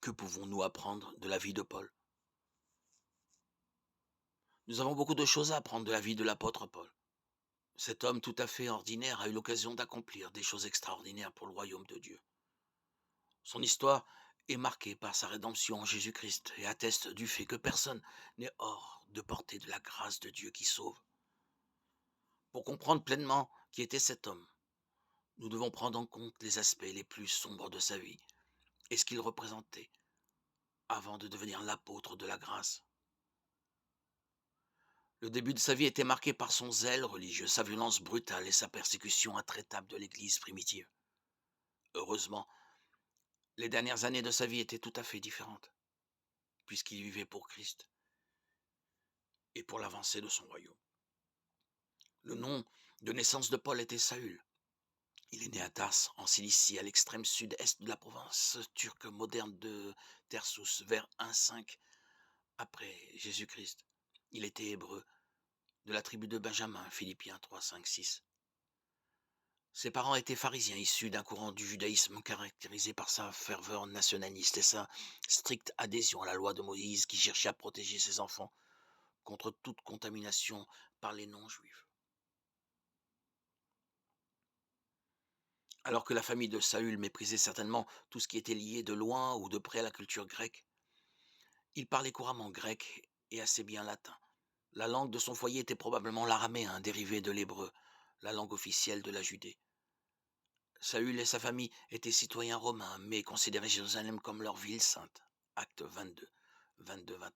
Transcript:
Que pouvons-nous apprendre de la vie de Paul? Nous avons beaucoup de choses à apprendre de la vie de l'apôtre Paul. Cet homme tout à fait ordinaire a eu l'occasion d'accomplir des choses extraordinaires pour le royaume de Dieu. Son histoire est marquée par sa rédemption en Jésus-Christ et atteste du fait que personne n'est hors de portée de la grâce de Dieu qui sauve. Pour comprendre pleinement qui était cet homme, nous devons prendre en compte les aspects les plus sombres de sa vie et ce qu'il représentait avant de devenir l'apôtre de la grâce. Le début de sa vie était marqué par son zèle religieux, sa violence brutale et sa persécution intraitable de l'Église primitive. Heureusement, les dernières années de sa vie étaient tout à fait différentes, puisqu'il vivait pour Christ et pour l'avancée de son royaume. Le nom de naissance de Paul était Saül. Il est né à Tars, en Cilicie, à l'extrême sud-est de la province turque moderne de Tersus, vers 1-5 après Jésus-Christ. Il était hébreu, de la tribu de Benjamin, Philippiens 3-5-6. Ses parents étaient pharisiens issus d'un courant du judaïsme caractérisé par sa ferveur nationaliste et sa stricte adhésion à la loi de Moïse qui cherchait à protéger ses enfants contre toute contamination par les non-juifs. Alors que la famille de Saül méprisait certainement tout ce qui était lié de loin ou de près à la culture grecque, il parlait couramment grec et assez bien latin. La langue de son foyer était probablement l'araméen, dérivé de l'hébreu, la langue officielle de la Judée. Saül et sa famille étaient citoyens romains, mais considéraient Jérusalem comme leur ville sainte. Acte 22, 22-29.